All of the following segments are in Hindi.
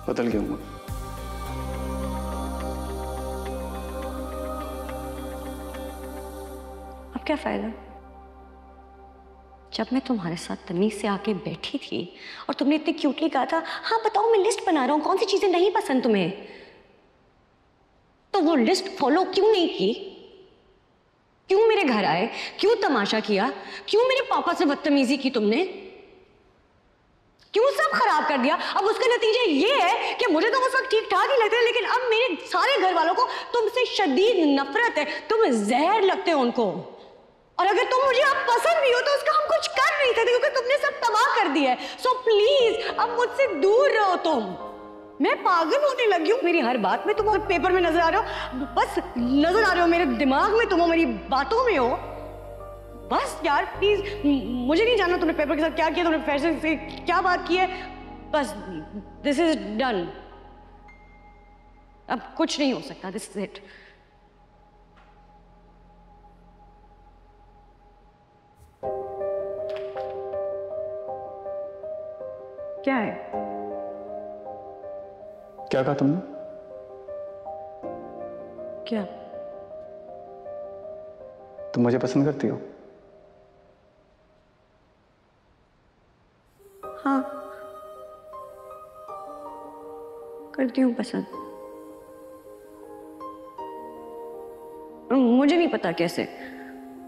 बदल गया हूं। अब क्या फायदा? जब मैं तुम्हारे साथ तमीज से आके बैठी थी और तुमने इतनी क्यूटली कहा था, हाँ बताओ मैं लिस्ट बना रहा हूं, कौन सी चीजें नहीं पसंद तुम्हें, तो वो लिस्ट फॉलो क्यों नहीं की? क्यों मेरे घर आए? क्यों तमाशा किया? क्यों मेरे पापा से बदतमीजी की तुमने? क्यों सब खराब कर दिया? अब उसका नतीजा ये है कि मुझे तो उस वक्त ठीक ठाक ही लगता है, लेकिन अब मेरे सारे घर वालों को तुमसे शदीद नफरत है, तुम जहर लगते हो उनको। और अगर तुम मुझे अब पसंद भी हो तो उसका हम कुछ कर नहीं सकते क्योंकि तुमने सब तबाह कर दिया है। सो प्लीज अब मुझसे दूर रहो तुम। मैं पागल होने लगी हूँ, मेरी हर बात में तुम और पेपर में नजर आ रहे हो, बस नजर आ रहे हो मेरे दिमाग में, तुम मेरी बातों में हो। बस यार प्लीज, मुझे नहीं जानना तुमने पेपर के साथ क्या किया, तुमने फैशन से क्या बात की है, बस दिस इज डन। अब कुछ नहीं हो सकता, दिस इज इट। क्या है? क्या कहा तुमने? क्या? तुम मुझे पसंद करती हो? हाँ, करती हूँ पसंद। मुझे नहीं पता कैसे,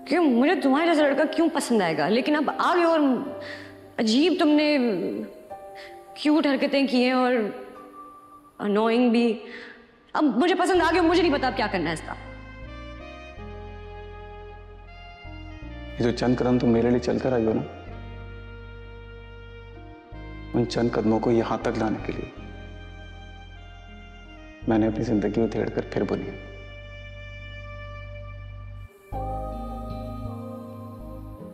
क्यों मुझे तुम्हारे जैसा लड़का क्यों पसंद आएगा, लेकिन अब आ गए और अजीब तुमने क्यूट हरकतें की हैं और अनोइंग भी। अब मुझे पसंद आ गया, मुझे नहीं पता अब क्या करना है इसका। ये जो चंद कदम तुम मेरे लिए चलकर आई हो ना, उन चंद कदमों को यहां तक लाने के लिए मैंने अपनी जिंदगी उधेड़ कर फिर बुनी है।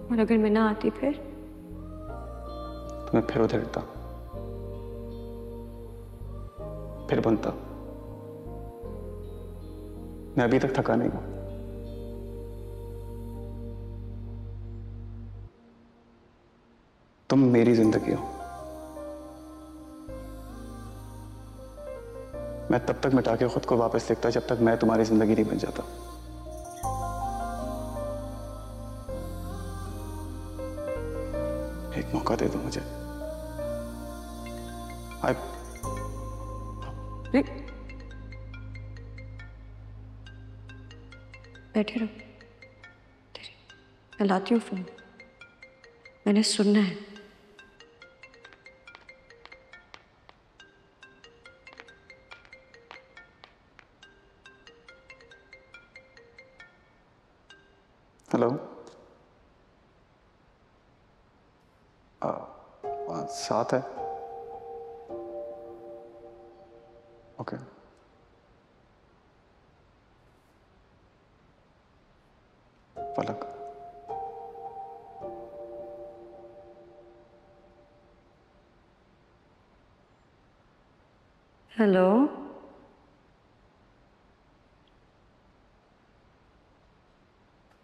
और अगर मैं ना आती फिर? तो मैं फिर उधेड़ता, फिर बुनता। मैं अभी तक थका नहीं हूं। तुम मेरी जिंदगी हो। मैं तब तक मिटा के खुद को वापस लिखता जब तक मैं तुम्हारी जिंदगी नहीं बन जाता। एक मौका दे दो मुझे। बैठे रहो, मैं लाती हूँ फोन, मैंने सुनना है। हेलो, साथ है? ओके। पलक, हेलो,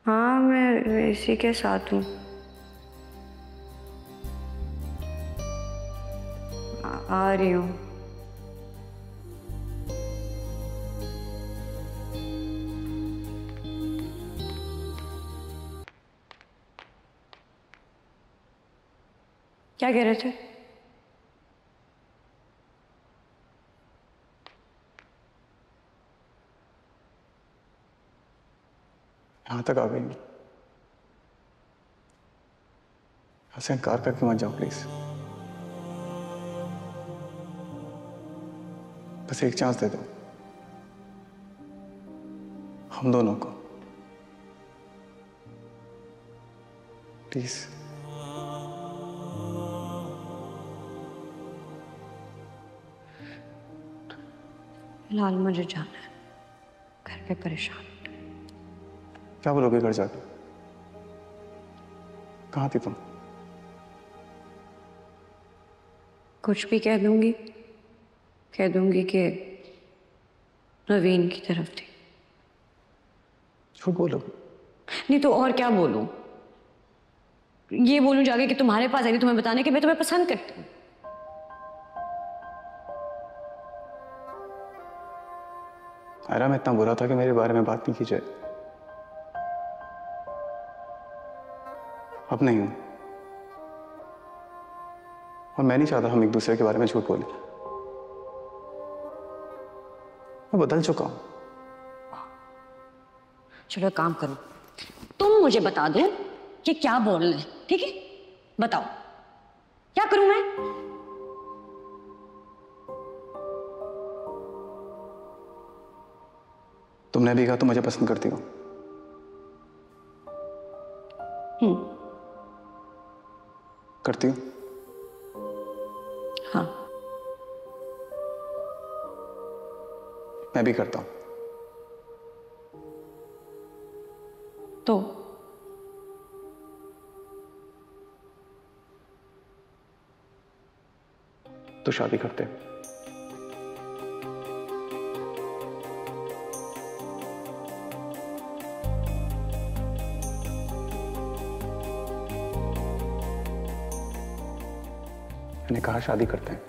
हाँ मैं इसी के साथ हूँ। आ रही हूँ। क्या कह रहे थे? यहां तक आ गई, यहां से इनकार करके मत जाओ प्लीज। बस एक चांस दे दो हम दोनों को, प्लीज। फिलहाल मुझे जाना है, घर पे परेशान। क्या बोलोगे घर जाके? कहाँ थी तुम? कुछ भी कह दूंगी, कह दूंगी कि नवीन की तरफ थी। झूठ बोलो। नहीं तो और क्या बोलूं? ये बोलूं जाके कि तुम्हारे पास आई थी तुम्हें बताने कि मैं तुम्हें पसंद करती हूँ। आयरा, मैं इतना बुरा था कि मेरे बारे में बात नहीं की जाए। अब नहीं हूं, और मैं नहीं चाहता हम एक दूसरे के बारे में झूठ बोलें। मैं बदल चुका हूं। चलो एक काम करो, तुम मुझे बता दो कि क्या बोलना है, ठीक है? बताओ क्या करूं मैं? तुमने भी कहा तुम मुझे पसंद करती हो। करती हो? हाँ। मैं भी करता हूं। तो शादी करते हैं। मैंने कहा शादी करते हैं।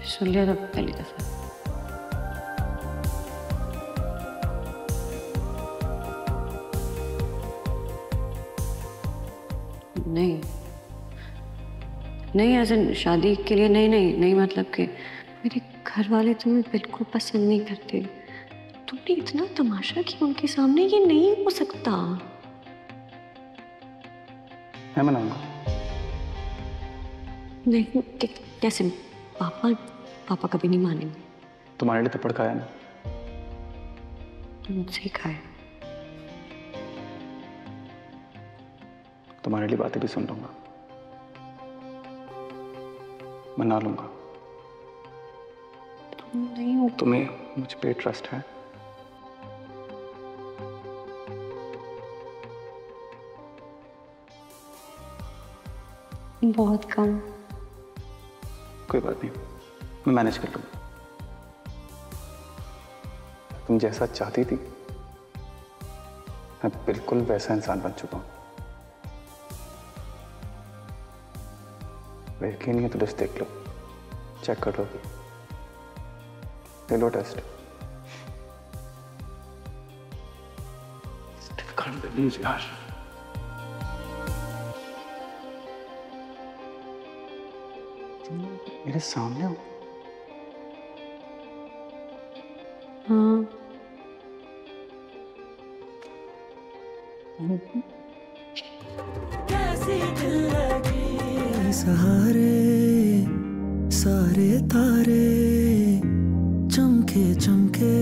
सुन लिया था पहली दफा। नहीं नहीं, ऐसे शादी के लिए नहीं नहीं नहीं, मतलब कि मेरे घर वाले तुम्हें बिल्कुल पसंद नहीं करते। तुमने इतना तमाशा किया उनके सामने, ये नहीं हो सकता। मैं मनाऊंगा। नहीं, कैसे? पापा कभी नहीं मानेंगे। तुम्हारे लिए थप्पड़ खाया ना? मुझसे ही खाए। तुम्हारे लिए बातें भी सुन लूंगा, मना लूंगा। तुम नहीं हो। तुम्हें मुझ पे ट्रस्ट है? बहुत कम। कोई बात नहीं, मैं मैनेज कर लूंगा। तुम जैसा चाहती थी मैं बिल्कुल वैसा इंसान बन चुका हूं। यकीन नहीं है तो लिस्ट देख लो, चेक कर लो, ले लो टेस्ट। यार मेरे सामने हो। हाँ। कैसी दिल लगी सहारे, सारे तारे चमके चमके